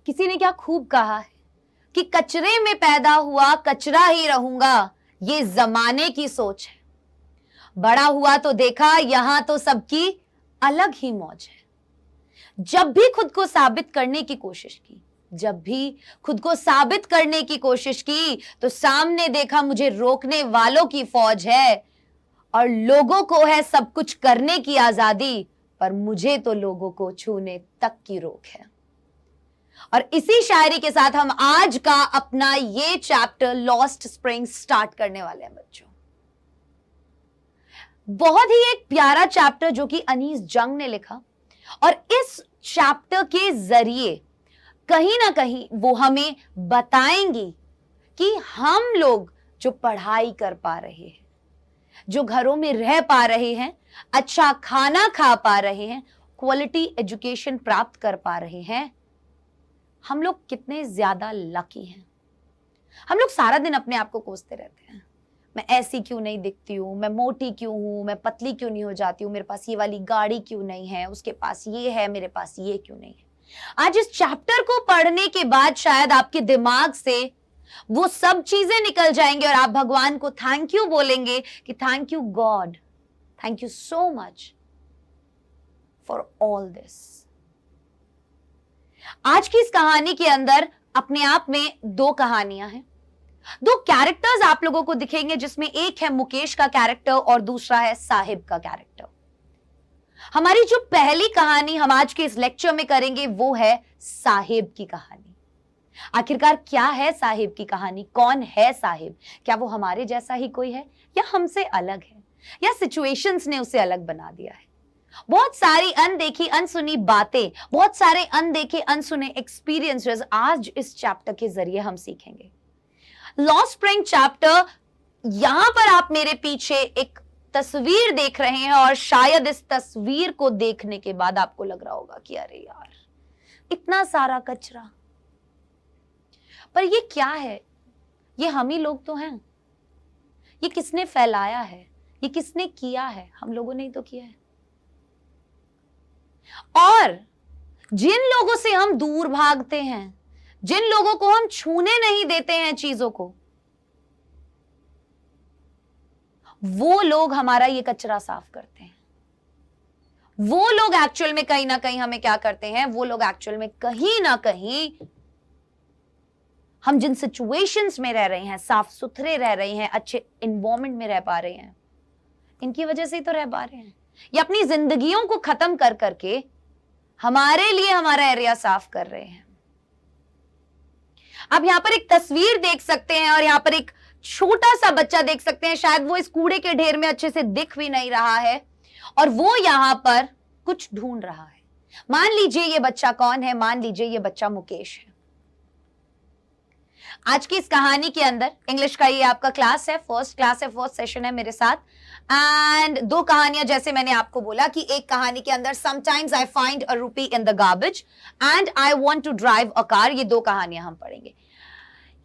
किसी ने क्या खूब कहा है कि कचरे में पैदा हुआ कचरा ही रहूंगा, ये जमाने की सोच है। बड़ा हुआ तो देखा यहां तो सबकी अलग ही मौज है। जब भी खुद को साबित करने की कोशिश की, जब भी खुद को साबित करने की कोशिश की, तो सामने देखा मुझे रोकने वालों की फौज है। और लोगों को है सब कुछ करने की आजादी, पर मुझे तो लोगों को छूने तक की रोक है। और इसी शायरी के साथ हम आज का अपना ये चैप्टर लॉस्ट स्प्रिंग स्टार्ट करने वाले हैं बच्चों। बहुत ही एक प्यारा चैप्टर जो कि अनीस जंग ने लिखा, और इस चैप्टर के जरिए कहीं ना कहीं वो हमें बताएंगी कि हम लोग जो पढ़ाई कर पा रहे हैं, जो घरों में रह पा रहे हैं, अच्छा खाना खा पा रहे हैं, क्वालिटी एजुकेशन प्राप्त कर पा रहे हैं, हम लोग कितने ज्यादा लकी हैं। हम लोग सारा दिन अपने आप को कोसते रहते हैं, मैं ऐसी क्यों नहीं दिखती हूं, मैं मोटी क्यों हूं, मैं पतली क्यों नहीं हो जाती हूं, मेरे पास ये वाली गाड़ी क्यों नहीं है, उसके पास ये है, मेरे पास ये क्यों नहीं है। आज इस चैप्टर को पढ़ने के बाद शायद आपके दिमाग से वो सब चीजें निकल जाएंगे और आप भगवान को थैंक यू बोलेंगे कि thank you God, thank you so much for all this. आज की इस कहानी के अंदर अपने आप में दो कहानियां हैं, दो कैरेक्टर्स आप लोगों को दिखेंगे, जिसमें एक है मुकेश का कैरेक्टर और दूसरा है साहिब का कैरेक्टर। हमारी जो पहली कहानी हम आज के इस लेक्चर में करेंगे वो है साहिब की कहानी। आखिरकार क्या है साहिब की कहानी, कौन है साहिब, क्या वो हमारे जैसा ही कोई है या हमसे अलग है, या सिचुएशंस ने उसे अलग बना दिया है। बहुत सारी अनदेखी अनसुनी बातें, बहुत सारे अनदेखे अनसुने एक्सपीरियंसेस आज इस चैप्टर के जरिए हम सीखेंगे। लॉस्ट स्प्रिंग चैप्टर, यहां पर आप मेरे पीछे एक तस्वीर देख रहे हैं और शायद इस तस्वीर को देखने के बाद आपको लग रहा होगा कि अरे यार इतना सारा कचरा, पर ये क्या है, ये हम ही लोग तो हैं। ये किसने फैलाया है, ये किसने किया है, हम लोगों ने ही तो किया है। और जिन लोगों से हम दूर भागते हैं, जिन लोगों को हम छूने नहीं देते हैं चीजों को, वो लोग हमारा ये कचरा साफ करते हैं। वो लोग एक्चुअल में कहीं ना कहीं हमें क्या करते हैं, वो लोग एक्चुअल में कहीं ना कहीं हम जिन सिचुएशंस में रह रहे हैं, साफ सुथरे रह रहे हैं, अच्छे एनवायरनमेंट में रह पा रहे हैं, इनकी वजह से ही तो रह पा रहे हैं। ये अपनी जिंदगियों को खत्म कर करके हमारे लिए हमारा एरिया साफ कर रहे हैं। आप यहां पर एक तस्वीर देख सकते हैं और यहां पर एक छोटा सा बच्चा देख सकते हैं, शायद वो इस कूड़े के ढेर में अच्छे से दिख भी नहीं रहा है और वो यहां पर कुछ ढूंढ रहा है। मान लीजिए ये बच्चा कौन है, मान लीजिए ये बच्चा मुकेश है। आज की इस कहानी के अंदर इंग्लिश का ये आपका क्लास है, फर्स्ट क्लास है, फर्स्ट सेशन है मेरे साथ। एंड दो कहानियां, जैसे मैंने आपको बोला कि एक कहानी के अंदर sometimes I find a rupee in the garbage and I want to drive a car, ये दो कहानियां हम पढ़ेंगे।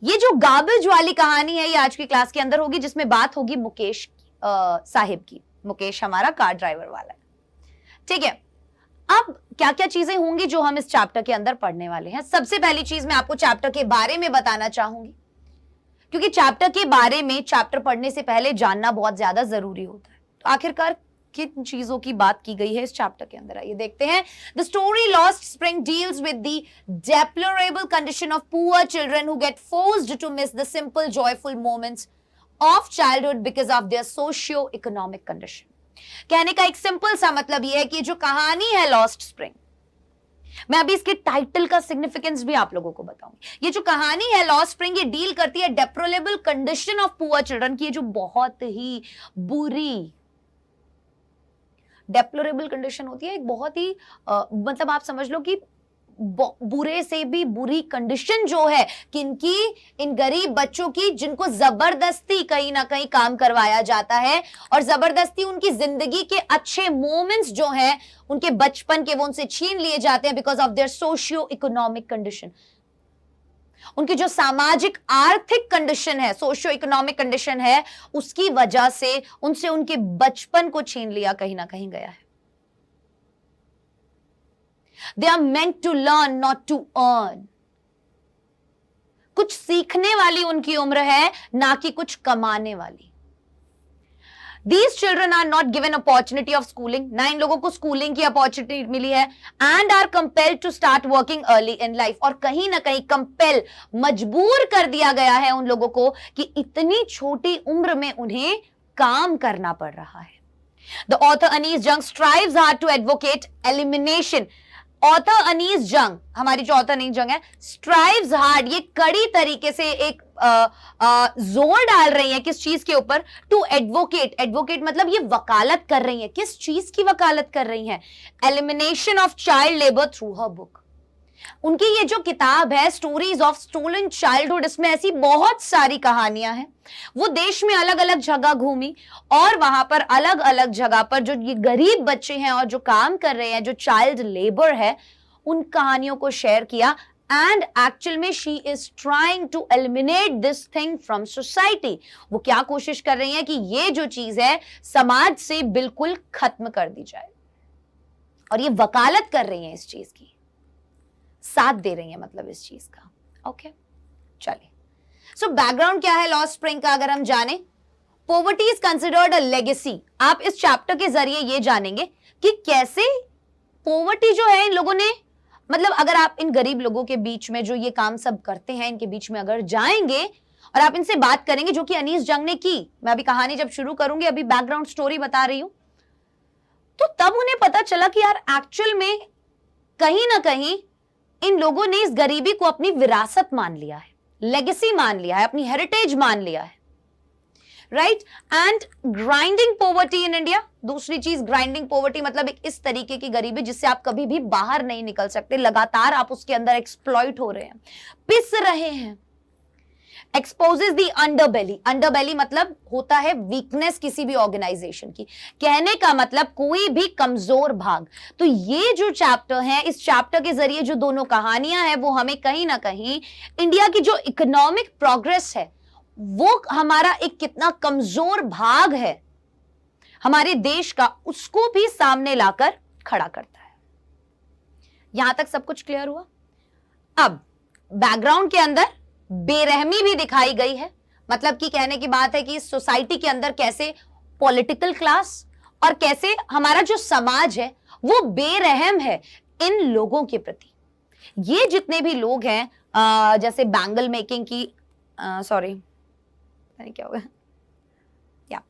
ये जो गार्बेज वाली कहानी है ये आज की क्लास के अंदर होगी, जिसमें बात होगी मुकेश साहिब की। मुकेश हमारा कार ड्राइवर वाला है, ठीक है। अब क्या क्या चीजें होंगी जो हम इस चैप्टर के अंदर पढ़ने वाले हैं। सबसे पहली चीज मैं आपको चैप्टर के बारे में बताना चाहूंगी, क्योंकि चैप्टर के बारे में चैप्टर पढ़ने से पहले जानना बहुत ज्यादा जरूरी होता है। तो आखिरकार किन चीजों की बात की गई है इस चैप्टर के अंदर, आइए देखते हैं। The story Lost Spring deals with the deplorable condition of poor children who get forced to miss the simple joyful moments of childhood because of their socio economic condition. कहने का एक सिंपल सा मतलब यह है कि जो कहानी है लॉस्ट स्प्रिंग, मैं अभी इसके टाइटल का सिग्निफिकेंस भी आप लोगों को बताऊंगी। ये जो कहानी है लॉस्ट स्प्रिंग, ये डील करती है deplorable condition of poor children की, जो बहुत ही बुरी डेप्लोरेबल कंडीशन होती है, एक बहुत ही मतलब आप समझ लो कि बुरे से भी बुरी कंडीशन जो है किनकी, इन गरीब बच्चों की, जिनको जबरदस्ती कहीं ना कहीं काम करवाया जाता है और जबरदस्ती उनकी जिंदगी के अच्छे मोमेंट्स जो हैं, उनके बचपन के, वो उनसे छीन लिए जाते हैं because of their socio economic condition. उनकी जो सामाजिक आर्थिक कंडीशन है, सोशियो इकोनॉमिक कंडीशन है, उसकी वजह से उनसे उनके बचपन को छीन लिया कहीं ना कहीं गया है। They are meant to learn, not to earn. कुछ सीखने वाली उनकी उम्र है, ना कि कुछ कमाने वाली। These children are not given opportunity of schooling, ना इन लोगों को स्कूलिंग की अपॉर्चुनिटी मिली है, and are compelled to start working early in life, और कहीं ना कहीं कंपेल, मजबूर कर दिया गया है उन लोगों को कि इतनी छोटी उम्र में उन्हें काम करना पड़ रहा है। The author Anees Jung strives hard to advocate elimination. Author Anees Jung, हमारी जो ऑथर अनीस जंग है, स्ट्राइव्स हार्ड, ये कड़ी तरीके से एक जोर डाल रही है किस चीज के ऊपर, टू एडवोकेट, एडवोकेट मतलब ये वकालत कर रही है, किस चीज की वकालत कर रही है, elimination of child labour through her book. उनकी ये जो किताब है स्टोरीज ऑफ स्टोलन चाइल्डहुड, इसमें ऐसी बहुत सारी कहानियां हैं। वो देश में अलग अलग जगह घूमी और वहां पर अलग अलग जगह पर जो ये गरीब बच्चे हैं और जो काम कर रहे हैं, जो चाइल्ड लेबर है, उन कहानियों को शेयर किया। एंड एक्चुअल में she is trying to eliminate this thing from society. वो क्या कोशिश कर रही है कि ये जो चीज है समाज से बिल्कुल खत्म कर दी जाए, और ये वकालत कर रही है इस चीज की, साथ दे रही है मतलब इस चीज का। ओके, चलिए, सो बैकग्राउंड क्या है लॉस्ट स्प्रिंग का अगर हम जाने, poverty is considered a legacy. आप इस चैप्टर के जरिए ये जानेंगे कि कैसे पॉवर्टी जो है इन लोगों ने, मतलब अगर आप इन गरीब लोगों के बीच में जो ये काम सब करते हैं, इनके बीच में अगर जाएंगे और आप इनसे बात करेंगे, जो कि अनीस जंग ने की, मैं अभी कहानी जब शुरू करूंगी, अभी बैकग्राउंड स्टोरी बता रही हूं, तो तब उन्हें पता चला कि यार एक्चुअल में कहीं ना कहीं इन लोगों ने इस गरीबी को अपनी विरासत मान लिया है, लेगेसी मान लिया है, अपनी हेरिटेज मान लिया है, right. And grinding poverty in India, दूसरी चीज ग्राइंडिंग पॉवर्टी मतलब एक इस तरीके की गरीबी जिससे आप कभी भी बाहर नहीं निकल सकते, लगातार आप उसके अंदर एक्सप्लॉइट हो रहे हैं, पिस रहे हैं। एक्सपोजेस दी अंडरबेली, अंडरबेली मतलब होता है वीकनेस किसी भी ऑर्गेनाइजेशन की, कहने का मतलब कोई भी कमजोर भाग। तो ये जो चैप्टर है, इस चैप्टर के जरिए जो दोनों कहानियां हैं वो हमें कहीं ना कहीं इंडिया की जो इकोनॉमिक प्रोग्रेस है, वो हमारा एक कितना कमजोर भाग है हमारे देश का, उसको भी सामने लाकर खड़ा करता है। यहां तक सब कुछ क्लियर हुआ। अब बैकग्राउंड के अंदर बेरहमी भी दिखाई गई है, मतलब कि कहने की बात है कि इस सोसाइटी के अंदर कैसे पॉलिटिकल क्लास और कैसे हमारा जो समाज है वो बेरहम है इन लोगों के प्रति। ये जितने भी लोग हैं, जैसे बैंगल मेकिंग की, सॉरी क्या हो गया, या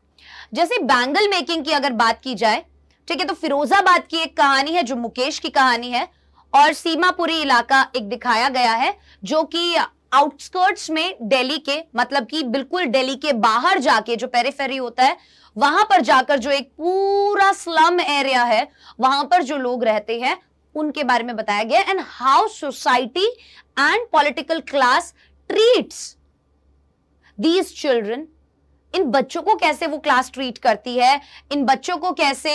जैसे बैंगल मेकिंग की अगर बात की जाए, ठीक है, तो फिरोजाबाद की एक कहानी है जो मुकेश की कहानी है, और सीमापुरी इलाका एक दिखाया गया है जो कि आउटस्कर्ट्स में दिल्ली के, मतलब कि बिल्कुल दिल्ली के बाहर जाके जो पेरिफेरी होता है वहां पर जाकर जो एक पूरा स्लम एरिया है, वहां पर जो लोग रहते हैं उनके बारे में बताया गया, and how society and political class treats these children. इन बच्चों को कैसे वो क्लास ट्रीट करती है, इन बच्चों को कैसे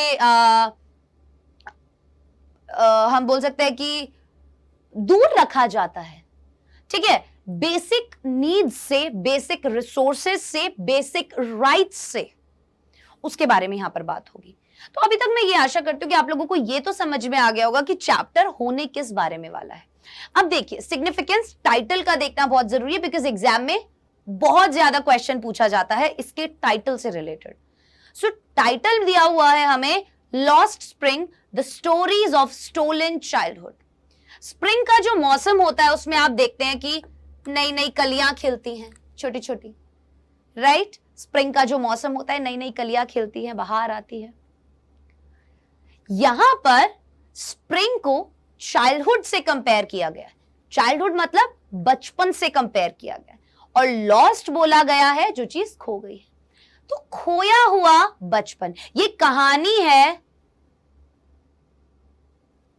हम बोल सकते हैं कि दूर रखा जाता है, ठीक है, बेसिक नीड्स से, बेसिक रिसोर्सेज से, बेसिक राइट्स से, उसके बारे में यहां पर बात होगी। तो अभी तक मैं ये आशा करती हूं कि आप लोगों को ये तो समझ में आ गया होगा कि चैप्टर होने किस बारे में वाला है। अब देखिए, सिग्निफिकेंस टाइटल का देखना बहुत जरूरी है, बिकॉज एग्जाम में बहुत ज्यादा क्वेश्चन पूछा जाता है इसके टाइटल से रिलेटेड। सो टाइटल दिया हुआ है हमें Lost Spring, the stories of stolen childhood. Spring का जो मौसम होता है उसमें आप देखते हैं कि नई नई कलियां खिलती हैं, छोटी छोटी, राइट। स्प्रिंग का जो मौसम होता है, नई नई कलियां खिलती हैं, बाहर आती है। यहां पर स्प्रिंग को चाइल्डहुड से कंपेयर किया गया है, चाइल्डहुड मतलब बचपन से कंपेयर किया गया, और लॉस्ट बोला गया है जो चीज खो गई है। तो खोया हुआ बचपन, ये कहानी है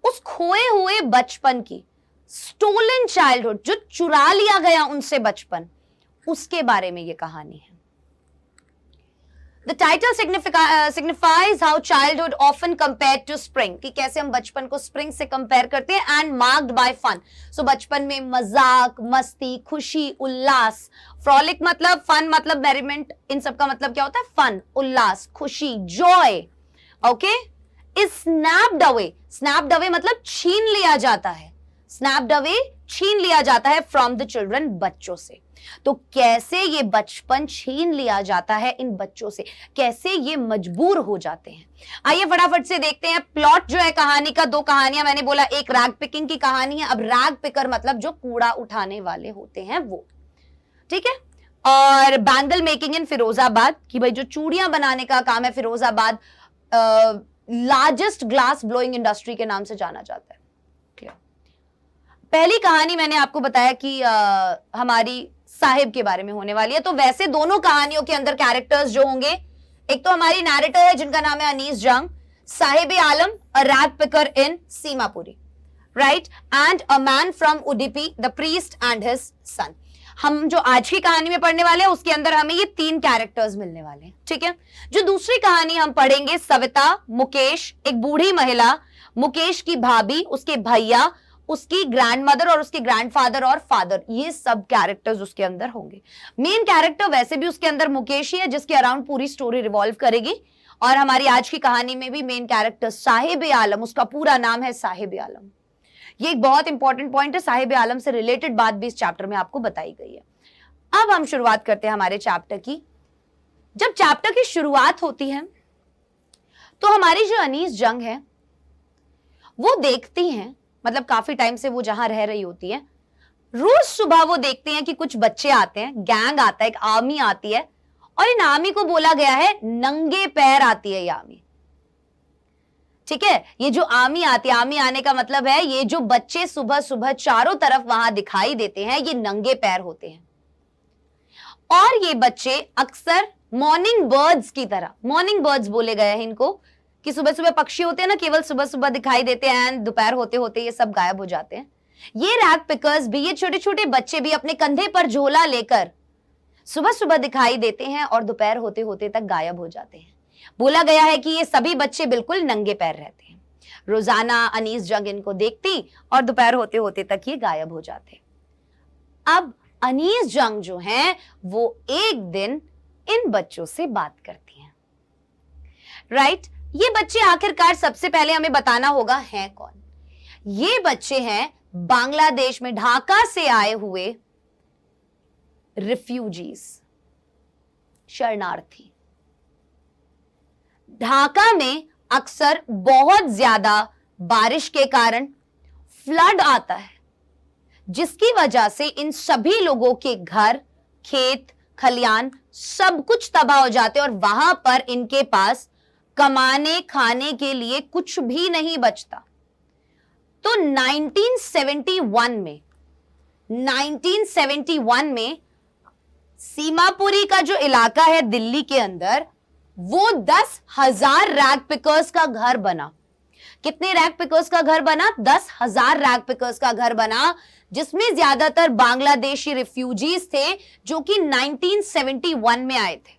उस खोए हुए बचपन की, स्टोलन चाइल्डहुड, जो चुरा लिया गया उनसे बचपन, उसके बारे में ये कहानी है। The title signifies how childhood often compared to spring, कि कैसे हम बचपन को स्प्रिंग से कंपेयर करते हैं, and marked by fun. So बचपन में मजाक, मस्ती, खुशी, उल्लास, फ्रॉलिक मतलब फन मतलब मेरीमेंट, इन सब का मतलब क्या होता है, फन, उल्लास, खुशी, Joy, okay. Is snapped away, snapped away मतलब छीन लिया जाता है, स्नैप्ड अवे, छीन लिया जाता है फ्रॉम द चिल्ड्रन, बच्चों से। तो कैसे ये बचपन छीन लिया जाता है इन बच्चों से, कैसे ये मजबूर हो जाते हैं, आइए फटाफट से देखते हैं। प्लॉट जो है कहानी का, दो कहानियां मैंने बोला, एक रैग पिकिंग की कहानी है। अब रैग पिकर मतलब जो कूड़ा उठाने वाले होते हैं वो, ठीक है। और बैंगल मेकिंग इन फिरोजाबाद, कि भाई जो चूड़ियां बनाने का काम है Firozabad, largest glass blowing industry के नाम से जाना जाता है। क्लियर। पहली कहानी मैंने आपको बताया कि हमारी साहिब के बारे में होने वाली है। तो वैसे दोनों कहानियों के अंदर कैरेक्टर्स जो होंगे, एक तो हमारी नैरेटर है जिनका नाम है Anees Jung, Sahib Alam a rag picker in Seemapuri, right, and a man from Udupi, the priest and his son. हम जो आज की कहानी में पढ़ने वाले हैं उसके अंदर हमें ये तीन कैरेक्टर्स मिलने वाले हैं, ठीक है। जो दूसरी कहानी हम पढ़ेंगे, सविता, मुकेश, एक बूढ़ी महिला, मुकेश की भाभी, उसके भैया, उसकी ग्रैंडमदर और उसके ग्रैंडफादर और फादर, ये सब कैरेक्टर्स उसके अंदर होंगे। मेन कैरेक्टर वैसे भी उसके अंदर मुकेश ही है, जिसके अराउंड पूरी स्टोरी रिवॉल्व करेगी। और हमारी आज की कहानी में भी मेन कैरेक्टर साहिब आलम, उसका पूरा नाम है साहिब आलम। ये एक बहुत इंपॉर्टेंट पॉइंट है, साहिब आलम से रिलेटेड बात भी इस चैप्टर में आपको बताई गई है। अब हम शुरुआत करते हैं हमारे चैप्टर की। जब चैप्टर की शुरुआत होती है तो हमारी जो अनीस जंग है वो देखती हैं, मतलब काफी टाइम से वो जहां रह रही होती है, रोज सुबह वो देखते हैं कि कुछ बच्चे आते हैं, गैंग आता है, एक आर्मी आती है, और इन आर्मी को बोला गया है नंगे पैर आती है ये आर्मी, ठीक है। ये जो आर्मी आती है, आर्मी आने का मतलब है ये जो बच्चे सुबह सुबह चारों तरफ वहां दिखाई देते हैं, ये नंगे पैर होते हैं। और ये बच्चे अक्सर मॉर्निंग बर्ड्स की तरह, मॉर्निंग बर्ड्स बोले गए हैं इनको, कि सुबह सुबह पक्षी होते हैं ना, केवल सुबह सुबह दिखाई देते हैं एंड दोपहर होते होते ये सब गायब हो जाते हैं। ये रैग पिकर्स भी, ये छोटे छोटे बच्चे भी अपने कंधे पर झोला लेकर सुबह सुबह दिखाई देते हैं और दोपहर होते होते तक गायब हो जाते हैं। बोला गया है कि ये सभी बच्चे बिल्कुल नंगे पैर रहते हैं। रोजाना अनीस जंग इनको देखती और दोपहर होते होते तक ये गायब हो जाते। अब अनीस जंग जो हैं वो एक दिन इन बच्चों से बात करती हैं, राइट। ये बच्चे आखिरकार सबसे पहले हमें बताना होगा हैं कौन। ये बच्चे हैं बांग्लादेश में ढाका से आए हुए रिफ्यूजीज, शरणार्थी। ढाका में अक्सर बहुत ज्यादा बारिश के कारण फ्लड आता है, जिसकी वजह से इन सभी लोगों के घर, खेत, खलियान सब कुछ तबाह हो जाते हैं और वहां पर इनके पास कमाने खाने के लिए कुछ भी नहीं बचता। तो 1971 में सीमापुरी का जो इलाका है दिल्ली के अंदर, वो 10,000 रैग पिकर्स का घर बना। कितने रैग पिकर्स का घर बना? 10,000 रैग पिकर्स का घर बना, जिसमें ज्यादातर बांग्लादेशी रिफ्यूजीज थे जो कि 1971 में आए थे।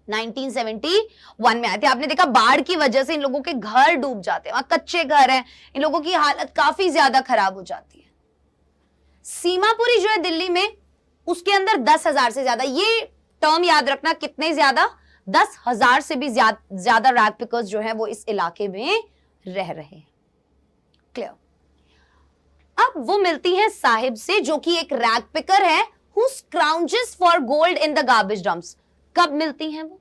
1971 में आए थे। आपने देखा बाढ़ की वजह से इन लोगों के घर डूब जाते हैं, वहां कच्चे घर हैं, इन लोगों की हालत काफी ज्यादा खराब हो जाती है। सीमापुरी जो है दिल्ली में, उसके अंदर 10,000 से ज्यादा, ये टर्म याद रखना, कितने ज्यादा, 10,000 से भी ज्यादा रैग पिकर्स जो है वो इस इलाके में रह रहे हैं। क्लियर। अब वो मिलती है साहिब से, जो कि एक रैग पिकर है, who scrounges for gold in the garbage dumps. कब मिलती हैं वो?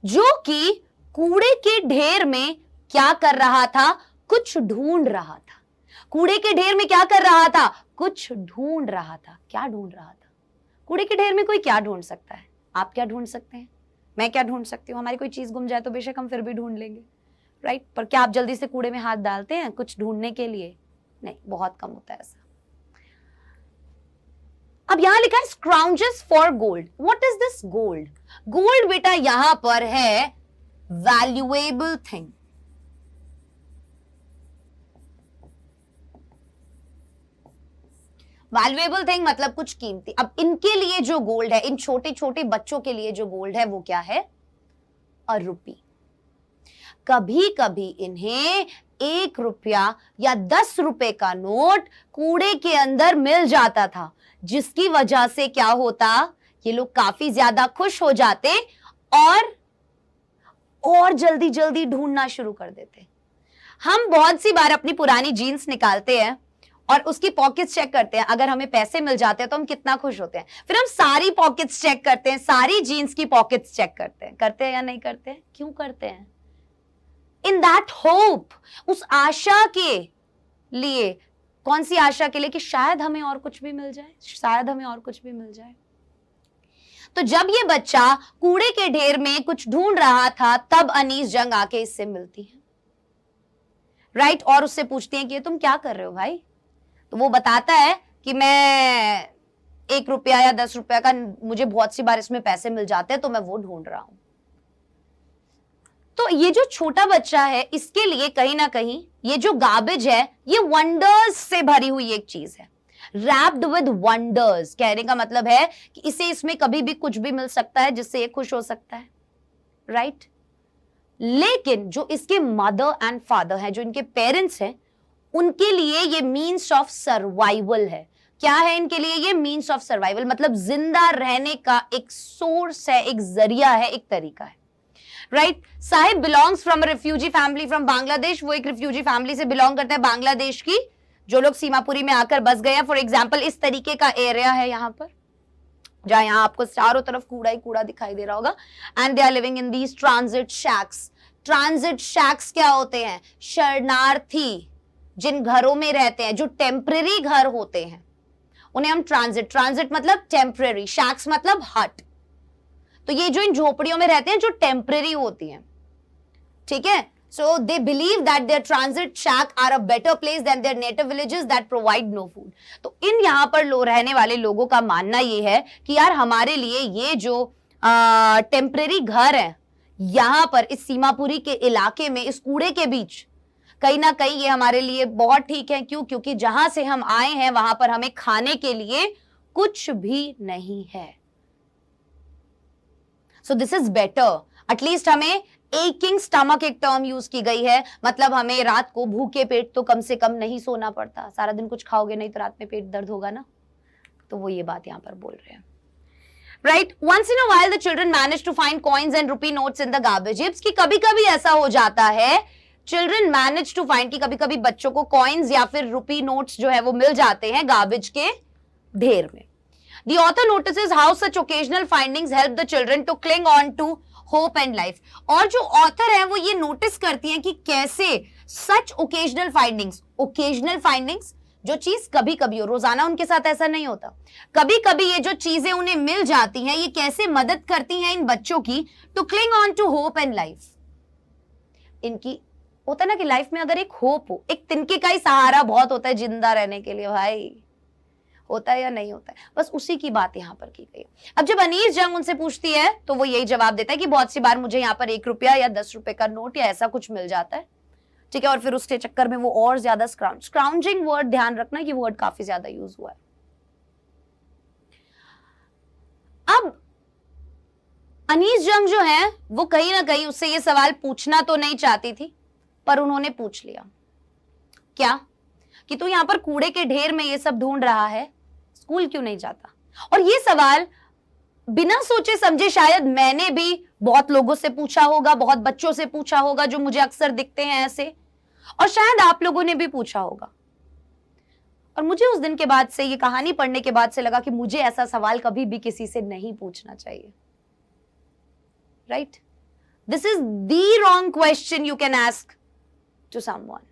जो कि कूड़े के ढेर में क्या कर रहा था? कुछ ढूंढ रहा था। कूड़े के ढेर में क्या कर रहा था? कुछ ढूंढ रहा था। क्या ढूंढ रहा था? कूड़े के ढेर में कोई क्या ढूंढ सकता है? आप क्या ढूंढ सकते हैं? मैं क्या ढूंढ सकती हूँ? हमारी कोई चीज गुम जाए तो बेशक हम फिर भी ढूंढ लेंगे, राइट। पर क्या आप जल्दी से कूड़े में हाथ डालते हैं कुछ ढूंढने के लिए? नहीं, बहुत कम होता है ऐसा। अब यहां लिखा है scrounges for gold. What is this gold? Gold बेटा यहां पर है वैल्यूएबल थिंग। वैल्यूएबल थिंग मतलब कुछ कीमती। अब इनके लिए जो गोल्ड है, इन छोटे छोटे बच्चों के लिए जो गोल्ड है वो क्या है? ₹1। कभी कभी इन्हें 1 रुपया या 10 रुपए का नोट कूड़े के अंदर मिल जाता था, जिसकी वजह से क्या होता, ये लोग काफी ज्यादा खुश हो जाते और जल्दी जल्दी ढूंढना शुरू कर देते। हम बहुत सी बार अपनी पुरानी जीन्स निकालते हैं और उसकी पॉकेट्स चेक करते हैं, अगर हमें पैसे मिल जाते हैं तो हम कितना खुश होते हैं। फिर हम सारी पॉकेट्स चेक करते हैं, सारी जीन्स की पॉकेट्स चेक करते हैं या नहीं करते हैं? क्यों करते हैं? इन दैट होप, उस आशा के लिए। कौन सी आशा के लिए? कि शायद हमें और कुछ भी मिल जाए, शायद हमें और कुछ भी मिल जाए। तो जब ये बच्चा कूड़े के ढेर में कुछ ढूंढ रहा था, तब अनीस जंग आके इससे मिलती है, राइट? और उससे पूछती है कि तुम क्या कर रहे हो भाई? तो वो बताता है कि मैं 1 रुपया या 10 रुपया का, मुझे बहुत सी बार इसमें पैसे मिल जाते हैं तो मैं वो ढूंढ रहा हूं। तो ये जो छोटा बच्चा है, इसके लिए कहीं ना कहीं ये जो गार्बेज है, ये वंडर्स से भरी हुई एक चीज है, रैप्ड विद वंडर्स। कहने का मतलब है कि इसे इसमें कभी भी कुछ भी मिल सकता है जिससे ये खुश हो सकता है, राइट? लेकिन जो इसके मदर एंड फादर हैं, जो इनके पेरेंट्स हैं, उनके लिए ये मीन्स ऑफ सर्वाइवल है। क्या है इनके लिए? ये मीन्स ऑफ सर्वाइवल, मतलब जिंदा रहने का एक सोर्स है, एक जरिया है, एक तरीका है, right? Sahib belongs from a refugee family from Bangladesh. वो एक रिफ्यूजी फैमिली से बिलोंग करते हैं, बांग्लादेश की, जो लोग सीमापुरी में आकर बस गए हैं। फॉर एग्जाम्पल, इस तरीके का एरिया है यहाँ पर, जहां यहाँ आपको चारों तरफ कूड़ा ही कूड़ा दिखाई दे रहा होगा। And they are living in these transit shacks. Transit shacks क्या होते हैं? शरणार्थी जिन घरों में रहते हैं, जो टेम्परेरी घर होते हैं, उन्हें हम ट्रांजिट मतलब टेम्परेरी, शैक्स मतलब हट। तो ये जो इन झोपड़ियों में रहते हैं, जो टेम्परेरी होती हैं, ठीक है? So they believe that their transit shack are a better place than their native villages that provide no food. तो इन यहाँ पर रहने वाले लोगों का मानना ये है कि यार हमारे लिए ये जो टेम्परेरी घर है यहाँ पर इस सीमापुरी के इलाके में, इस कूड़े के बीच, कहीं ना कहीं ये हमारे लिए बहुत ठीक है। क्यों? क्योंकि जहां से हम आए हैं वहां पर हमें खाने के लिए कुछ भी नहीं है। So this is better. At least हमें एकिंग स्टमक एक टर्म यूज की गई है, मतलब हमें रात को भूखे पेट तो कम से कम नहीं सोना पड़ता। सारा दिन कुछ खाओगे नहीं तो रात में पेट दर्द होगा ना। तो वो ये बात यहां पर बोल रहे हैं, right? Once in a while the children manage to find coins and rupee notes in the garbage heaps. की कभी कभी ऐसा हो जाता है, चिल्ड्रन मैनेज टू फाइंड, की कभी कभी बच्चों को कॉइन्स या फिर रुपी नोट्स जो है वो मिल जाते हैं गार्बेज के ढेर में। The author notices how such occasional findings help the children to cling on to hope and life. और जो ऑथर है वो ये नोटिस करती हैं कि कैसे सच ओकेजनल फाइंडिंग्स, जो चीज कभी कभी हो, रोजाना उनके साथ ऐसा नहीं होता, कभी कभी ये जो चीजें उन्हें मिल जाती हैं, ये कैसे मदद करती हैं इन बच्चों की to cling on to hope and life. इनकी होता है ना कि लाइफ में अगर एक होप हो, एक तिनके का ही सहारा बहुत होता है जिंदा रहने के लिए। भाई होता है या नहीं होता है? बस उसी की बात यहां पर की गई। अब जब अनीस जंग उनसे पूछती है तो वो यही जवाब देता है कि बहुत सी बार मुझे यहाँ पर 1 रुपया या 10 रुपए का नोट या ऐसा कुछ मिल जाता है, ठीक है? और फिर उसके चक्कर में वो और ज्यादा स्क्राउंजिंग वर्ड, ध्यान रखना कि वर्ड काफी ज्यादा यूज हुआ है। अब अनीस जंग जो है वो कहीं ना कहीं उससे ये सवाल पूछना तो नहीं चाहती थी, पर उन्होंने पूछ लिया। क्या? कि तू यहाँ पर कूड़े के ढेर में ये सब ढूंढ रहा है, स्कूल क्यों नहीं जाता? और ये सवाल बिना सोचे समझे शायद मैंने भी बहुत लोगों से पूछा होगा, बहुत बच्चों से पूछा होगा जो मुझे अक्सर दिखते हैं ऐसे, और शायद आप लोगों ने भी पूछा होगा। और मुझे उस दिन के बाद से, ये कहानी पढ़ने के बाद से लगा कि मुझे ऐसा सवाल कभी भी किसी से नहीं पूछना चाहिए, right? This is the wrong question you can ask to someone,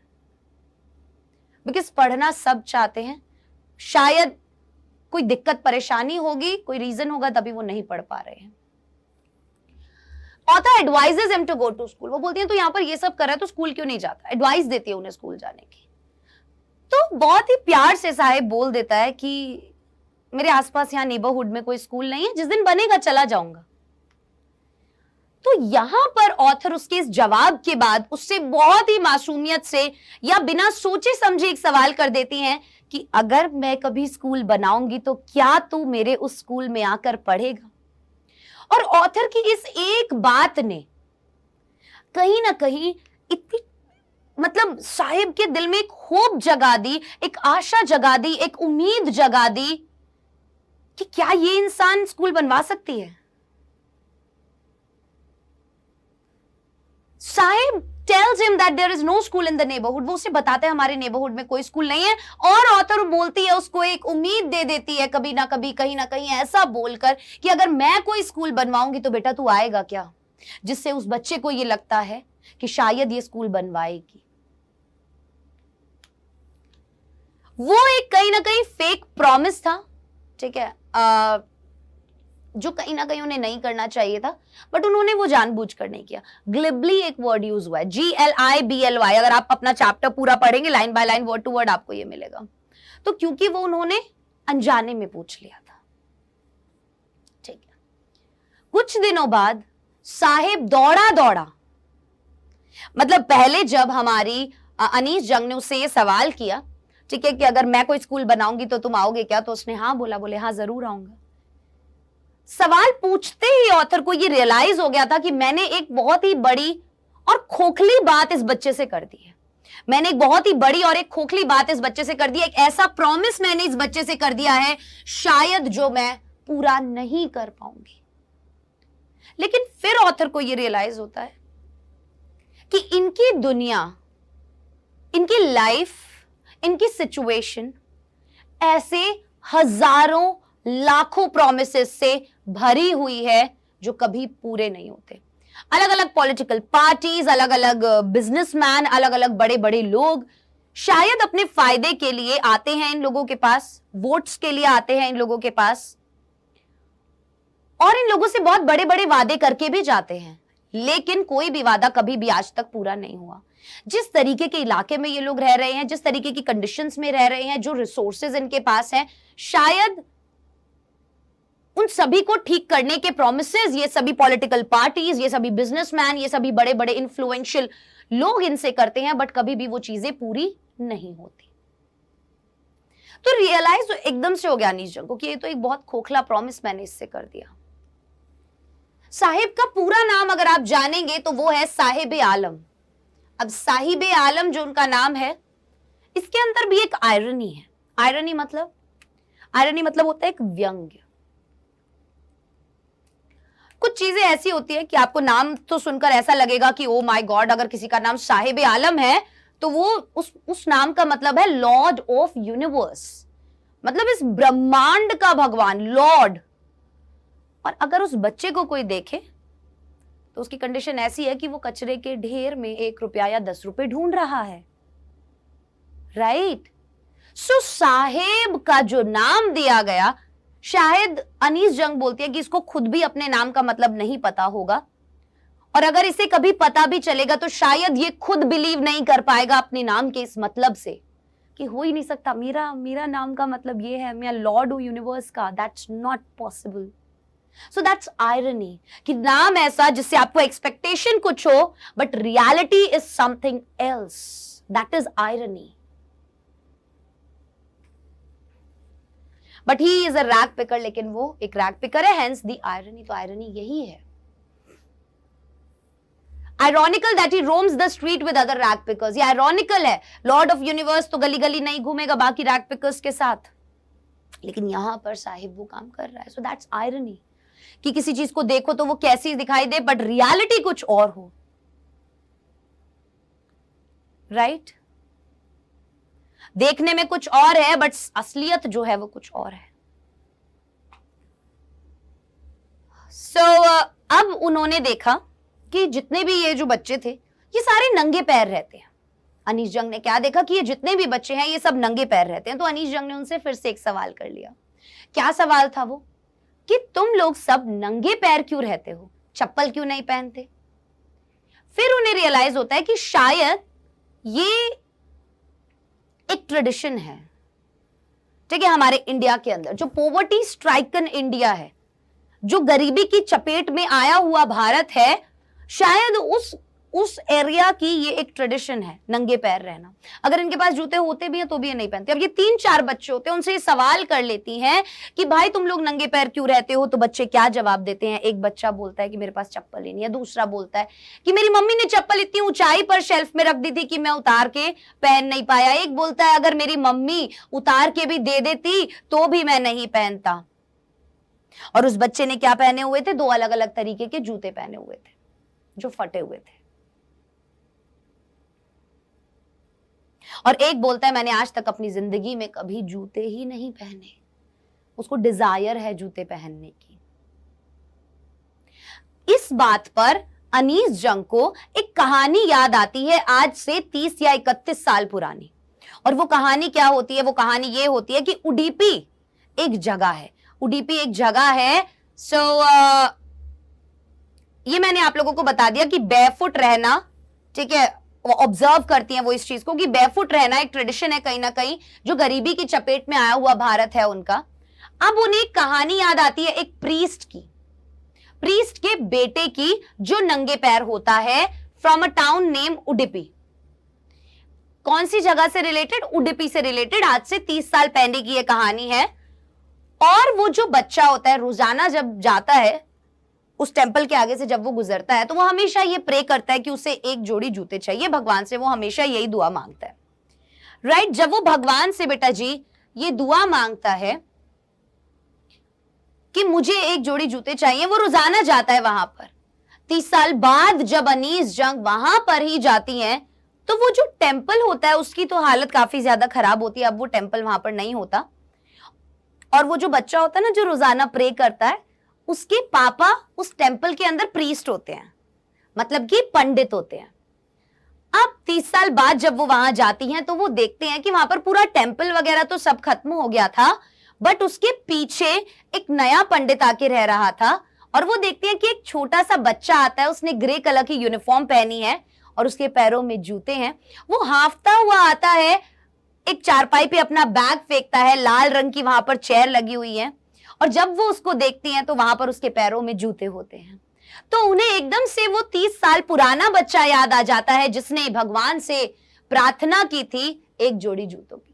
because पढ़ना सब चाहते हैं, शायद कोई दिक्कत परेशानी होगी, कोई रीजन होगा, तभी वो नहीं पढ़ पा रहे हैं। Author advises him to go to school. वो बोलती है तो यहाँ पर ये सब कर रहा है तो स्कूल क्यों नहीं जाता? एडवाइस देती है उन्हें स्कूल जाने की। तो बहुत ही प्यार से साहिब बोल देता है कि मेरे आसपास यहाँ नेबरहुड में कोई स्कूल नहीं है, जिस दिन बनेगा चला जाऊंगा। तो यहां पर ऑथर उसके इस जवाब के बाद उससे बहुत ही मासूमियत से या बिना सोचे समझे एक सवाल कर देती हैं कि अगर मैं कभी स्कूल बनाऊंगी तो क्या तू मेरे उस स्कूल में आकर पढ़ेगा? और ऑथर की इस एक बात ने कहीं ना कहीं इतनी, मतलब साहिब के दिल में एक होप जगा दी, एक आशा जगा दी, एक उम्मीद जगा दी कि क्या ये इंसान स्कूल बनवा सकती है। Sahib tells him that there is no school in the neighborhood. वो उसे बताते हैं हमारे नेबरहुड में कोई स्कूल नहीं है, और ऑथर बोलती है उसको, एक उम्मीद दे देती है कभी ना कभी कहीं ना कहीं ऐसा बोलकर कि अगर मैं कोई स्कूल बनवाऊंगी तो बेटा तू आएगा क्या, जिससे उस बच्चे को ये लगता है कि शायद ये स्कूल बनवाएगी। वो एक कहीं ना कहीं फेक प्रॉमिस था, ठीक है, जो कहीं ना कहीं उन्हें नहीं करना चाहिए था, बट उन्होंने वो जानबूझकर नहीं किया। ग्लिबली एक वर्ड यूज हुआ है, GLIBLY। अगर आप अपना चैप्टर पूरा पढ़ेंगे line by line, word to word, आपको ये मिलेगा। तो क्योंकि वो उन्होंने अनजाने में पूछ लिया था, ठीक है। कुछ दिनों बाद साहिब दौड़ा दौड़ा, मतलब पहले जब हमारी अनीस जंग ने उससे ये सवाल किया, ठीक है, कि अगर मैं कोई स्कूल बनाऊंगी तो तुम आओगे क्या, तो उसने हाँ बोला, बोले हाँ जरूर आऊंगा। सवाल पूछते ही ऑथर को ये रियलाइज हो गया था कि मैंने एक बहुत ही बड़ी और खोखली बात इस बच्चे से कर दी है, मैंने एक बहुत ही बड़ी और एक खोखली बात इस बच्चे से कर दी है, एक ऐसा प्रॉमिस मैंने इस बच्चे से कर दिया है शायद जो मैं पूरा नहीं कर पाऊंगी। लेकिन फिर ऑथर को ये रियलाइज होता है कि इनकी दुनिया, इनकी लाइफ, इनकी सिचुएशन ऐसे हजारों लाखों प्रोमिसेस से भरी हुई है जो कभी पूरे नहीं होते। अलग अलग पॉलिटिकल पार्टीज, अलग अलग बिजनेसमैन, अलग अलग बड़े बड़े लोग शायद अपने फायदे के लिए आते हैं इन लोगों के पास, वोट्स के लिए आते हैं इन लोगों के पास, और इन लोगों से बहुत बड़े बड़े वादे करके भी जाते हैं, लेकिन कोई भी वादा कभी भी आज तक पूरा नहीं हुआ। जिस तरीके के इलाके में ये लोग रह रहे हैं, जिस तरीके की कंडीशंस में रह रहे हैं, जो रिसोर्सेज इनके पास हैं, शायद उन सभी को ठीक करने के प्रोमिसेस ये सभी पॉलिटिकल पार्टीज, ये सभी बिजनेसमैन, ये सभी बड़े बड़े इन्फ्लुएंशियल लोग इनसे करते हैं, बट कभी भी वो चीजें पूरी नहीं होती। तो रियलाइज एकदम से हो गया अनीस जंग को कि ये तो एक बहुत खोखला प्रॉमिस मैंने इससे कर दिया। साहिब का पूरा नाम अगर आप जानेंगे तो वो है साहिब आलम। अब साहिब आलम जो उनका नाम है, इसके अंदर भी एक आयरनी है। आयरनी मतलब होता है एक व्यंग्य। कुछ चीजें ऐसी होती है कि आपको नाम तो सुनकर ऐसा लगेगा कि ओ माय गॉड, अगर किसी का नाम साहिब आलम है तो वो उस नाम का मतलब है लॉर्ड ऑफ यूनिवर्स, मतलब इस ब्रह्मांड का भगवान, लॉर्ड। और अगर उस बच्चे को कोई देखे तो उसकी कंडीशन ऐसी है कि वो कचरे के ढेर में 1 रुपया या 10 रुपए ढूंढ रहा है, राइट। सो साहेब का जो नाम दिया गया, शायद अनीस जंग बोलती है कि इसको खुद भी अपने नाम का मतलब नहीं पता होगा, और अगर इसे कभी पता भी चलेगा तो शायद ये खुद बिलीव नहीं कर पाएगा अपने नाम के इस मतलब से कि हो ही नहीं सकता, मेरा नाम का मतलब ये है, मैं लॉर्ड हूं यूनिवर्स का, that's not possible. So that's irony कि नाम ऐसा जिससे आपको एक्सपेक्टेशन कुछ हो but reality is something else, that is irony. But he is a rag picker, लेकिन वो एक रैग पिकर है, हेंस द आयरनी। तो आयरनी यही है, ironical that he roams the street with other rag pickers. ये आयरॉनिकल है, Lord of universe तो गली गली नहीं घूमेगा बाकी रैग पिकर्स के साथ, लेकिन यहां पर साहिब वो काम कर रहा है। सो दैट्स आयरनी कि किसी चीज को देखो तो वो कैसी दिखाई दे बट रियलिटी कुछ और हो, राइट। देखने में कुछ और है बट असलियत जो है वो कुछ और है। अब उन्होंने देखा कि जितने भी ये जो बच्चे थे ये सारे नंगे पैर रहते हैं। अनीस जंग ने क्या देखा कि ये जितने भी बच्चे हैं ये सब नंगे पैर रहते हैं। तो अनीस जंग ने उनसे फिर से एक सवाल कर लिया। क्या सवाल था वो? कि तुम लोग सब नंगे पैर क्यों रहते हो, चप्पल क्यों नहीं पहनते? फिर उन्हें रियलाइज होता है कि शायद ये एक ट्रेडिशन है, ठीक है, हमारे इंडिया के अंदर जो पॉवर्टी स्ट्राइकन इंडिया है, जो गरीबी की चपेट में आया हुआ भारत है, शायद उस एरिया की ये एक ट्रेडिशन है नंगे पैर रहना। अगर इनके पास जूते होते भी हैं तो भी ये नहीं पहनते। अब ये 3-4 बच्चे होते हैं, उनसे ये सवाल कर लेती हैं कि भाई तुम लोग नंगे पैर क्यों रहते हो? तो बच्चे क्या जवाब देते हैं? एक बच्चा बोलता है कि मेरे पास चप्पल ही नहीं है, दूसरा बोलता है कि मेरी मम्मी ने चप्पल इतनी ऊंचाई पर शेल्फ में रख दी थी कि मैं उतार के पहन नहीं पाया, एक बोलता है अगर मेरी मम्मी उतार के भी दे देती तो भी मैं नहीं पहनता। और उस बच्चे ने क्या पहने हुए थे? 2 अलग अलग तरीके के जूते पहने हुए थे जो फटे हुए थे। और एक बोलता है मैंने आज तक अपनी जिंदगी में कभी जूते ही नहीं पहने, उसको डिजायर है जूते पहनने की। इस बात पर अनीस जंग को एक कहानी याद आती है आज से 30 या 31 साल पुरानी। और वो कहानी क्या होती है? वो कहानी ये होती है कि उडुपी एक जगह है, उडुपी एक जगह है। ये मैंने आप लोगों को बता दिया कि बेयरफुट रहना, ठीक है, ऑब्जर्व करती हैं वो इस चीज को कि बेयरफुट रहना एक ट्रेडिशन है कहीं ना कहीं, जो गरीबी की चपेट में आया हुआ भारत है उनका। अब उन्हें एक कहानी याद आती है एक प्रीस्ट की, प्रीस्ट के बेटे की, जो नंगे पैर होता है, from a town name Udupi. कौन सी जगह से रिलेटेड? उडुपी से रिलेटेड। आज से 30 साल पहले की यह कहानी है। और वो जो बच्चा होता है रोजाना जब जाता है उस टेंपल के आगे से, जब वो गुजरता है तो वो हमेशा ये प्रे करता है कि उसे एक जोड़ी जूते चाहिए भगवान से, वो हमेशा यही दुआ मांगता है, राइट। जब वो भगवान से बेटा जी ये दुआ मांगता है कि मुझे एक जोड़ी जूते चाहिए, वो रोजाना जाता है वहां पर। 30 साल बाद जब अनीस जंग वहां पर ही जाती हैं, तो वो जो टेंपल होता है उसकी तो हालत काफी ज्यादा खराब होती है। अब वो टेंपल वहां पर नहीं होता, और वो जो बच्चा होता है ना जो रोजाना प्रे करता है, उसके पापा उस टेंपल के अंदर प्रीस्ट होते हैं, मतलब कि पंडित होते हैं। अब 30 साल बाद जब वो वहां जाती हैं तो वो देखते हैं कि वहां पर पूरा टेंपल वगैरह तो सब खत्म हो गया था, बट उसके पीछे एक नया पंडित आके रह रहा था। और वो देखते हैं कि एक छोटा सा बच्चा आता है, उसने ग्रे कलर की यूनिफॉर्म पहनी है और उसके पैरों में जूते हैं। वो हांफता हुआ आता है, एक चारपाई पे अपना बैग फेंकता है, लाल रंग की वहां पर चेयर लगी हुई है, और जब वो उसको देखती हैं तो वहां पर उसके पैरों में जूते होते हैं। तो उन्हें एकदम से वो 30 साल पुराना बच्चा याद आ जाता है जिसने भगवान से प्रार्थना की थी एक जोड़ी जूतों की।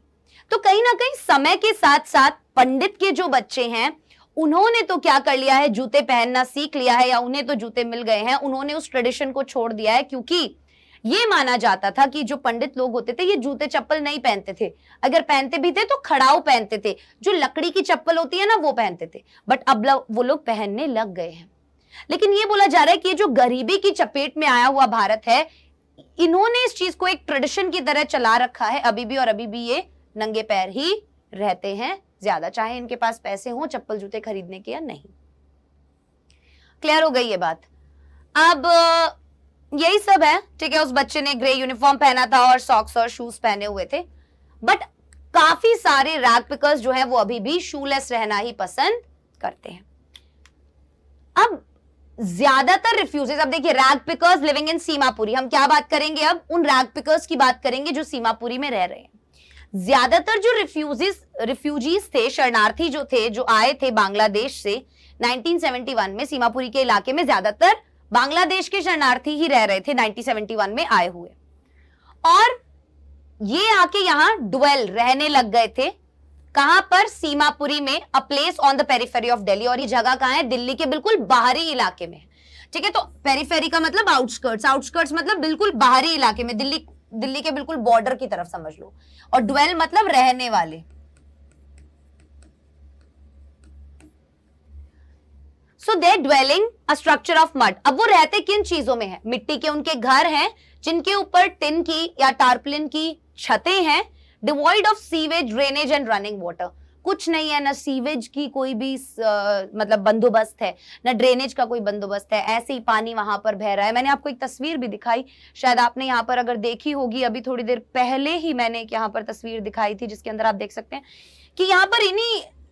तो कहीं ना कहीं समय के साथ साथ पंडित के जो बच्चे हैं उन्होंने तो क्या कर लिया है, जूते पहनना सीख लिया है, या उन्हें तो जूते मिल गए हैं, उन्होंने उस ट्रेडिशन को छोड़ दिया है। क्योंकि ये माना जाता था कि जो पंडित लोग होते थे ये जूते चप्पल नहीं पहनते थे, अगर पहनते भी थे तो खड़ाऊ पहनते थे, जो लकड़ी की चप्पल होती है ना वो पहनते थे। बट अब वो लोग पहनने लग गए हैं। लेकिन ये बोला जा रहा है कि ये जो गरीबी की चपेट में आया हुआ भारत है, इन्होंने इस चीज को एक ट्रेडिशन की तरह चला रखा है अभी भी, और अभी भी ये नंगे पैर ही रहते हैं ज्यादा, चाहे इनके पास पैसे हो चप्पल जूते खरीदने के या नहीं। क्लियर हो गई ये बात? अब यही सब है, ठीक है। उस बच्चे ने ग्रे यूनिफॉर्म पहना था और सॉक्स और शूज पहने हुए थे, बट काफी सारे रैग पिकर्स जो है वो अभी भी शूलेस रहना ही पसंद करते हैं। अब ज्यादातर रिफ्यूजीज, अब देखिए rag pickers living in Seemapuri, हम क्या बात करेंगे अब? उन रैग पिकर्स की बात करेंगे जो सीमापुरी में रह रहे हैं। ज्यादातर जो रिफ्यूजीज थे, शरणार्थी जो थे, जो आए थे बांग्लादेश से 1971 में, सीमापुरी के इलाके में ज्यादातर बांग्लादेश के शरणार्थी ही रह रहे थे 1971 में आए हुए, और ये आके यहां ड्वेल रहने लग गए थे। कहां पर? सीमापुरी में, a place on the periphery of Delhi. और ये जगह कहां है? दिल्ली के बिल्कुल बाहरी इलाके में, ठीक है। तो पेरिफेरी का मतलब आउटस्कर्ट्स, आउटस्कर्ट्स मतलब बिल्कुल बाहरी इलाके में, दिल्ली के बिल्कुल बॉर्डर की तरफ समझ लो। और ड्वेल मतलब रहने वाले। So they dwelling a structure of mud. अब वो रहते किन चीजों में है? मिट्टी के उनके घर हैं जिनके ऊपर टिन की या टारपलिन की छतें हैं, devoid of sewage, drainage and running water. कुछ नहीं है, ना सीवेज की कोई भी मतलब बंदोबस्त है, ना ड्रेनेज का कोई बंदोबस्त है, ऐसे ही पानी वहां पर बह रहा है। मैंने आपको एक तस्वीर भी दिखाई, शायद आपने यहाँ पर अगर देखी होगी, अभी थोड़ी देर पहले ही मैंने एक यहाँ पर तस्वीर दिखाई थी जिसके अंदर आप देख सकते हैं कि यहाँ पर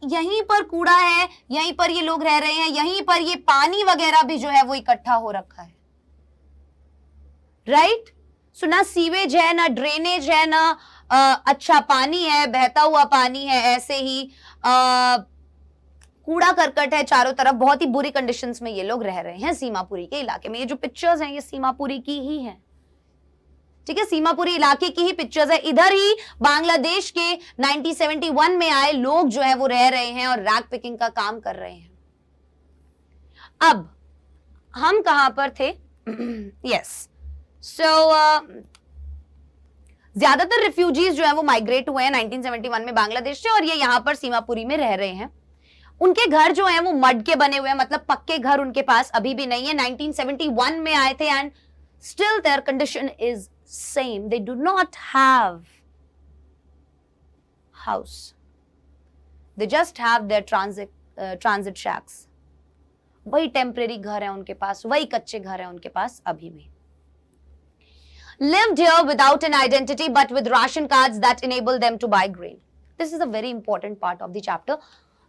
यहीं पर कूड़ा है, यहीं पर ये लोग रह रहे हैं, यहीं पर ये पानी वगैरह भी जो है वो इकट्ठा हो रखा है, राइट। सो ना सीवेज है, ना ड्रेनेज है, ना अच्छा पानी है, बहता हुआ पानी है, ऐसे ही कूड़ा करकट है चारों तरफ। बहुत ही बुरी कंडीशंस में ये लोग रह रहे हैं सीमापुरी के इलाके में। ये जो पिक्चर्स हैं ये सीमापुरी की ही हैं, ठीक है, सीमापुरी इलाके की ही पिक्चर्स है। इधर ही बांग्लादेश के 1971 में आए लोग जो है वो रह रहे हैं और रैग पिकिंग का काम कर रहे हैं। अब हम कहां पर थे? यस, सो ज्यादातर रिफ्यूजीज जो है वो माइग्रेट हुए हैं 1971 में बांग्लादेश से, और ये यहां पर सीमापुरी में रह रहे हैं। उनके घर जो हैं वो मड के बने हुए हैं, मतलब पक्के घर उनके पास अभी भी नहीं है। 1971 में आए थे and still there condition is same, they do not have house. They just have their transit shacks. वही टेम्परेरी घर है उनके पास, वही कच्चे घर है उनके पास अभी भी. Lived here without an identity but with ration cards that enable them to buy grain. This is a very important part of the chapter.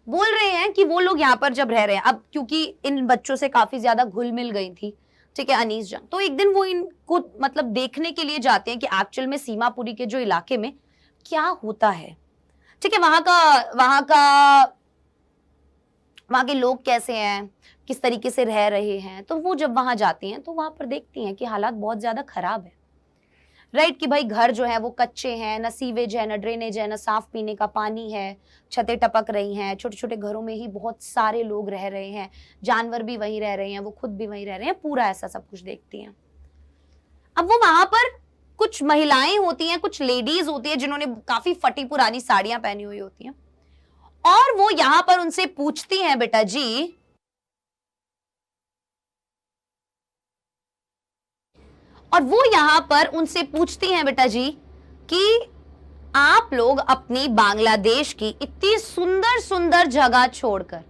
बोल रहे हैं कि वो लोग यहाँ पर जब रह रहे हैं, अब क्योंकि इन बच्चों से काफी ज्यादा घुल मिल गई थी, ठीक है, अनीस जंग, तो एक दिन वो इनको मतलब देखने के लिए जाते हैं कि एक्चुअल में सीमापुरी के जो इलाके में क्या होता है, ठीक है, वहां के लोग कैसे हैं, किस तरीके से रह रहे हैं. तो वो जब वहां जाती हैं तो वहां पर देखती हैं कि हालात बहुत ज्यादा खराब है, राइट, कि भाई घर जो है वो कच्चे हैं, न सीवेज है, न ड्रेनेज है, न साफ पीने का पानी है, छतें टपक रही हैं, छोटे छोटे घरों में ही बहुत सारे लोग रह रहे हैं, जानवर भी वहीं रह रहे हैं, वो खुद भी वहीं रह रहे हैं, पूरा ऐसा सब कुछ देखती हैं. अब वो वहां पर कुछ महिलाएं होती हैं, कुछ लेडीज होती हैं जिन्होंने काफी फटी पुरानी साड़ियां पहनी हुई होती हैं, और वो यहां पर उनसे पूछती हैं, बेटा जी कि आप लोग अपनी बांग्लादेश की इतनी सुंदर सुंदर जगह छोड़कर,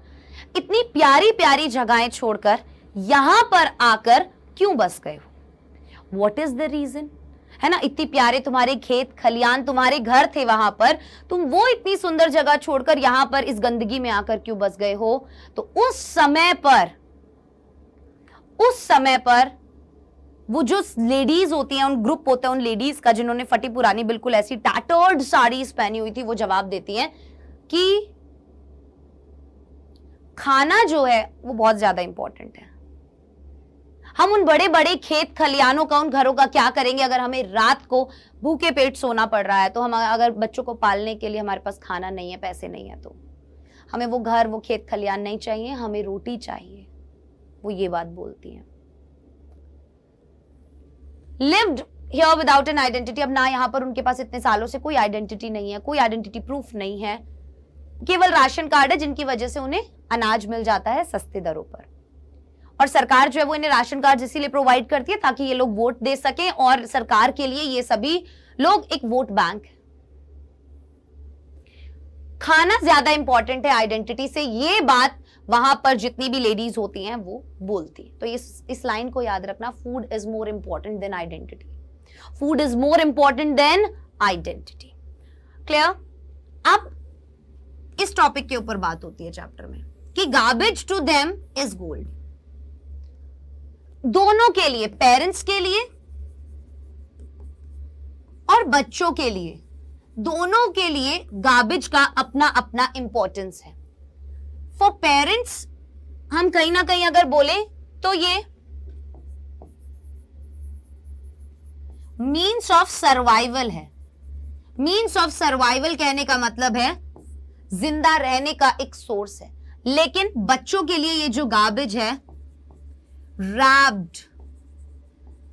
इतनी प्यारी प्यारी जगहें छोड़कर यहां पर आकर क्यों बस गए हो? What is the reason? है ना, इतनी प्यारे तुम्हारे खेत खलियान, तुम्हारे घर थे वहां पर, तुम वो इतनी सुंदर जगह छोड़कर यहां पर इस गंदगी में आकर क्यों बस गए हो? तो उस समय पर वो जो लेडीज होती हैं, उन ग्रुप होता है उन लेडीज का जिन्होंने फटी पुरानी बिल्कुल ऐसी टैटर्ड साड़ीज पहनी हुई थी, वो जवाब देती हैं कि खाना जो है वो बहुत ज्यादा इंपॉर्टेंट है. हम उन बड़े बड़े खेत खलियानों का, उन घरों का क्या करेंगे अगर हमें रात को भूखे पेट सोना पड़ रहा है? तो हम अगर बच्चों को पालने के लिए हमारे पास खाना नहीं है, पैसे नहीं है, तो हमें वो घर, वो खेत खलियान नहीं चाहिए, हमें रोटी चाहिए. वो ये बात बोलती हैं. Lived here without an identity. अब ना यहाँ पर उनके पास इतने सालों से कोई आइडेंटिटी नहीं है, कोई आइडेंटिटी प्रूफ नहीं है, केवल राशन कार्ड है जिनकी वजह से उन्हें अनाज मिल जाता है सस्ते दरों पर. और सरकार जो है वो इन्हें राशन कार्ड इसीलिए प्रोवाइड करती है ताकि ये लोग वोट दे सकें, और सरकार के लिए ये सभी लोग एक वोट बैंक है. खाना ज्यादा इंपॉर्टेंट है आइडेंटिटी से, ये बात वहां पर जितनी भी लेडीज होती हैं वो बोलती. तो इस लाइन को याद रखना, food is more important than identity. Food is more important than identity. Clear? अब इस टॉपिक के ऊपर बात होती है चैप्टर में कि garbage to them is gold. दोनों के लिए, पेरेंट्स के लिए और बच्चों के लिए, दोनों के लिए गार्बेज का अपना अपना इंपॉर्टेंस है. फॉर पेरेंट्स हम कहीं ना कहीं अगर बोले तो ये मीन्स ऑफ सर्वाइवल है. मीन्स ऑफ सर्वाइवल कहने का मतलब है जिंदा रहने का एक सोर्स है. लेकिन बच्चों के लिए ये जो गार्बेज है, wrapped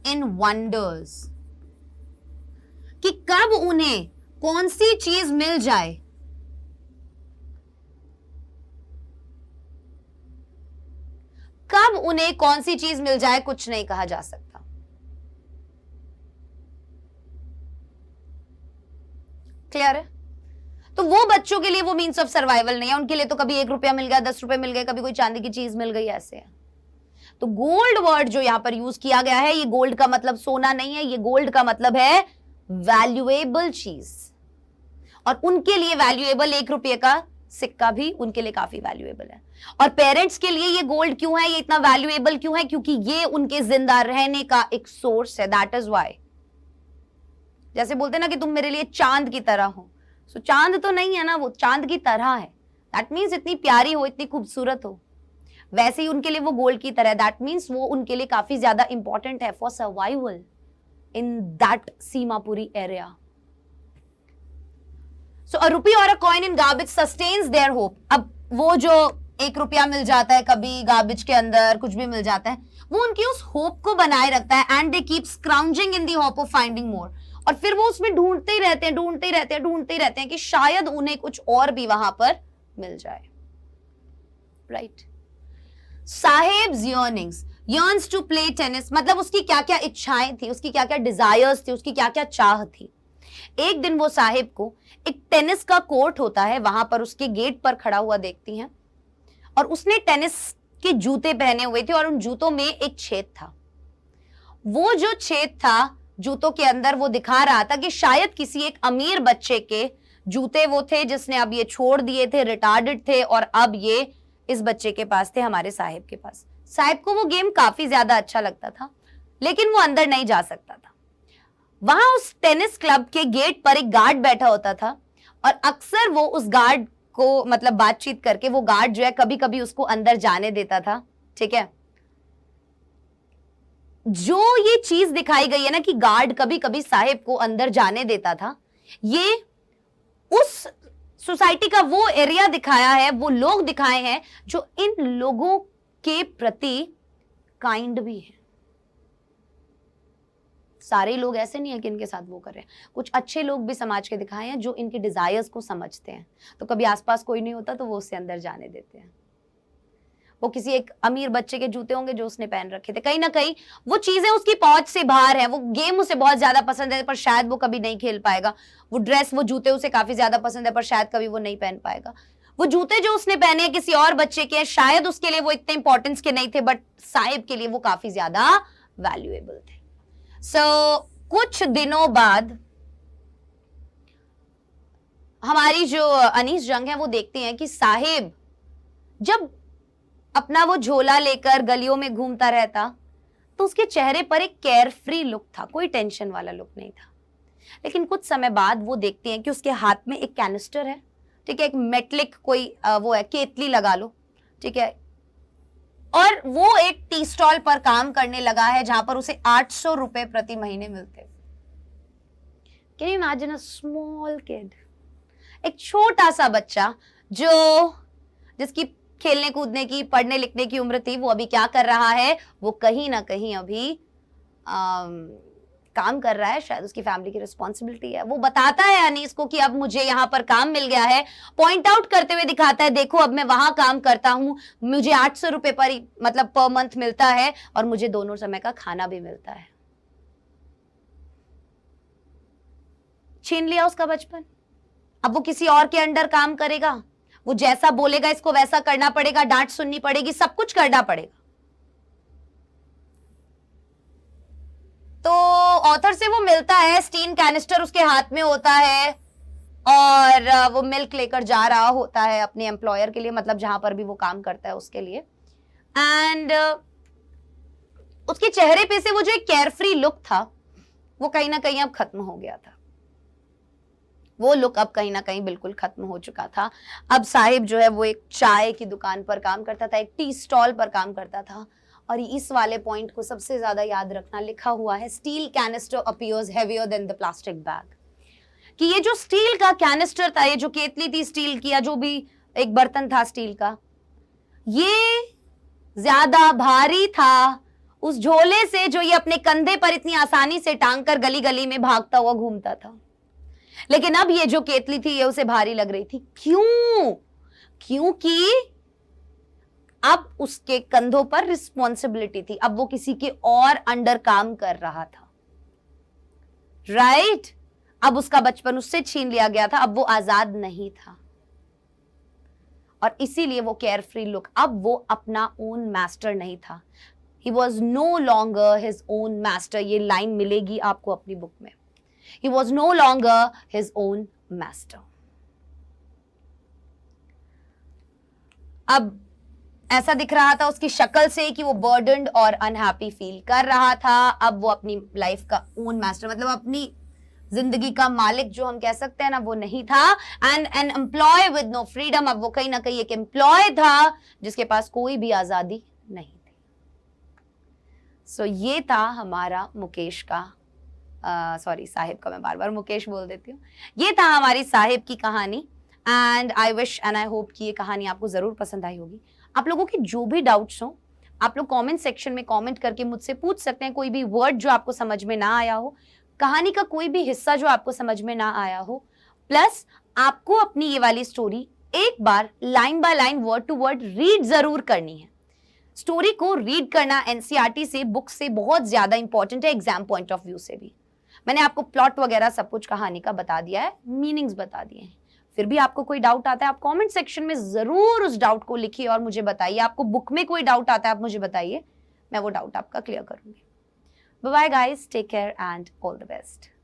in wonders, कि कब उन्हें कौन सी चीज मिल जाए, कब उन्हें कौन सी चीज मिल जाए कुछ नहीं कहा जा सकता. क्लियर है? तो वो बच्चों के लिए वो मीन्स ऑफ सर्वाइवल नहीं है. उनके लिए तो कभी 1 रुपया मिल गया, 10 रुपए मिल गए, कभी कोई चांदी की चीज मिल गई, ऐसे है. तो गोल्ड वर्ड जो यहां पर यूज किया गया है, ये गोल्ड का मतलब सोना नहीं है, ये गोल्ड का मतलब है वैल्यूएबल चीज. और उनके लिए वैल्यूएबल 1 रुपये का सिक्का भी उनके लिए काफी वैल्यूएबल है. और पेरेंट्स के लिए ये गोल्ड क्यों है, ये इतना वैल्यूएबल क्यों है? क्योंकि ये उनके जिंदा रहने का एक सोर्स है. That is why. जैसे बोलते हैं ना कि तुम मेरे लिए चांद की तरह हो, सो चांद तो नहीं है ना, वो चांद की तरह है. दैट मीन्स इतनी प्यारी हो, इतनी खूबसूरत हो. वैसे ही उनके लिए वो गोल्ड की तरह. दैट मीन्स वो उनके लिए काफी ज्यादा इंपॉर्टेंट है for survival in that Seemapuri area. So a rupee or a coin in garbage sustains their hope. अब वो जो 1 रुपया मिल जाता है कभी गार्बेज के अंदर, कुछ भी मिल जाता है, वो उनकी उस होप को बनाए रखता है. And they keep scrounging in the hope of finding more. और फिर वो उसमें ढूंढते ही रहते हैं कि शायद उन्हें कुछ और भी वहां पर मिल जाए. Right? Saheb's yearns to play tennis, मतलब उसकी क्या क्या इच्छाएं थी, उसकी क्या क्या डिजायर्स थी, उसकी क्या क्या चाह थी. एक दिन वो साहिब को एक टेनिस का कोर्ट होता है, वहां पर उसके गेट पर खड़ा हुआ देखती हैं और उसने टेनिस के जूते पहने हुए थे और उन जूतों में एक छेद था। वो जो छेद था जूतों के अंदर, वो दिखा रहा था कि शायद किसी एक अमीर बच्चे के जूते वो थे जिसने अब ये छोड़ दिए थे, रिटार्डेड थे, और अब ये इस बच्चे के पास थे, हमारे साहिब के पास। साहिब को वो गेम काफी ज्यादा अच्छा लगता था, लेकिन वो अंदर नहीं जा सकता था। वहां उस टेनिस क्लब के गेट पर एक गार्ड बैठा होता था और अक्सर वो उस गार्ड को मतलब बातचीत करके वो गार्ड जो है कभी कभी उसको अंदर जाने देता था। ठीक है, जो ये चीज दिखाई गई है ना कि गार्ड कभी कभी साहिब को अंदर जाने देता था, ये उस सोसाइटी का वो एरिया दिखाया है, वो लोग दिखाए हैं जो इन लोगों के प्रति काइंड भी है। सारे लोग ऐसे नहीं है कि इनके साथ वो कर रहे हैं, कुछ अच्छे लोग भी समाज के दिखाए हैं जो इनके डिजायर्स को समझते हैं। तो कभी आसपास कोई नहीं होता तो वो उससे अंदर जाने देते हैं। वो किसी एक अमीर बच्चे के जूते होंगे जो उसने पहन रखे थे, कहीं ना कहीं वो चीजें उसकी पहुंच से बाहर है, वो गेम उसे बहुत ज्यादा पसंद है पर शायद वो कभी नहीं खेल पाएगा, वो ड्रेस वो जूते उसे काफी ज्यादा पसंद है पर शायद कभी वो नहीं पहन पाएगा, वो जूते जो उसने पहने हैं किसी और बच्चे के हैं, शायद उसके लिए वो इतने इंपॉर्टेंस के नहीं थे बट साहिब के लिए वो काफी ज्यादा वैल्यूएबल थे। कुछ दिनों बाद हमारी जो अनीस जंग है वो देखती हैं कि साहिब जब अपना वो झोला लेकर गलियों में घूमता रहता तो उसके चेहरे पर एक केयरफ्री लुक था, कोई टेंशन वाला लुक नहीं था। लेकिन कुछ समय बाद वो देखती हैं कि उसके हाथ में एक कैनिस्टर है, ठीक है, एक मेटलिक कोई वो है, केतली लगा लो, ठीक है, और वो एक टी स्टॉल पर काम करने लगा है जहां पर उसे 800 रुपए प्रति महीने मिलते। Can you imagine a small kid, एक छोटा सा बच्चा जो जिसकी खेलने कूदने की पढ़ने लिखने की उम्र थी, वो अभी क्या कर रहा है, वो कहीं ना कहीं अभी काम कर रहा है, शायद उसकी फैमिली की रिस्पॉन्सिबिलिटी है। वो बताता है अनीस को कि अब मुझे यहाँ पर काम मिल गया है, पॉइंट आउट करते हुए दिखाता है, देखो अब मैं वहां काम करता हूं, मुझे 800 रुपए पर मतलब पर मंथ मिलता है और मुझे दोनों समय का खाना भी मिलता है। छीन लिया उसका बचपन, अब वो किसी और के अंडर काम करेगा, वो जैसा बोलेगा इसको वैसा करना पड़ेगा, डांट सुननी पड़ेगी, सब कुछ करना पड़ेगा। तो ऑथर से वो मिलता है, स्टील कैनिस्टर उसके हाथ में होता है और वो मिल्क लेकर जा रहा होता है अपने एम्प्लॉयर के लिए, मतलब जहां पर भी वो काम करता है उसके लिए। एंड उसके चेहरे पे से वो जो एक केयरफ्री लुक था वो कहीं ना कहीं अब खत्म हो गया था, वो लुक अब कहीं ना कहीं बिल्कुल खत्म हो चुका था। अब साहिब जो है वो एक चाय की दुकान पर काम करता था, एक टी स्टॉल पर काम करता था। और इस वाले पॉइंट को सबसे ज्यादा याद रखना, लिखा हुआ है steel canister appears heavier than the plastic bag, कि ये जो स्टील का कैनिस्टर था, ये जो केतली थी स्टील की या जो भी एक बर्तन था स्टील का, ये ज्यादा भारी था उस झोले से जो ये अपने कंधे पर इतनी आसानी से टांग कर गली गली में भागता हुआ घूमता था। लेकिन अब ये जो केतली थी ये उसे भारी लग रही थी। क्यों? क्योंकि अब उसके कंधों पर रिस्पॉन्सिबिलिटी थी, अब वो किसी के और अंडर काम कर रहा था, राइट? अब उसका बचपन उससे छीन लिया गया था, अब वो आजाद नहीं था और इसीलिए वो केयरफ्री लुक, अब वो अपना ओन मास्टर नहीं था। He was no longer his own master. ये लाइन मिलेगी आपको अपनी बुक में। He was no longer his own master. अब ऐसा दिख रहा था उसकी शक्ल से कि वो बर्डन्ड और अनहैप्पी फील कर रहा था। अब वो अपनी लाइफ का ओन मास्टर, मतलब अपनी जिंदगी का मालिक जो हम कह सकते हैं ना, वो नहीं था। And an employee with no freedom, अब वो कहीं ना कहीं एक एम्प्लॉय था जिसके पास कोई भी आजादी नहीं थी। सो ये था हमारा मुकेश का साहिब का, मैं बार बार मुकेश बोल देती हूँ। ये था हमारी साहिब की कहानी and I wish and I hope कि ये कहानी आपको जरूर पसंद आई होगी। आप लोगों की जो भी डाउट्स हो आप लोग कमेंट सेक्शन में कमेंट करके मुझसे पूछ सकते हैं। कोई भी वर्ड जो आपको समझ में ना आया हो, कहानी का कोई भी हिस्सा जो आपको समझ में ना आया हो, प्लस आपको अपनी ये वाली स्टोरी एक बार line by line word to word read जरूर करनी है। स्टोरी को रीड करना एनसीईआरटी से बुक से बहुत ज्यादा इंपॉर्टेंट है, एग्जाम पॉइंट ऑफ व्यू से भी। मैंने आपको प्लॉट वगैरह सब कुछ कहानी का बता दिया है, मीनिंग्स बता दिए हैं। फिर भी आपको कोई डाउट आता है, आप कमेंट सेक्शन में जरूर उस डाउट को लिखिए और मुझे बताइए। आपको बुक में कोई डाउट आता है, आप मुझे बताइए, मैं वो डाउट आपका क्लियर करूंगी। Bye bye guys, take care and all the best.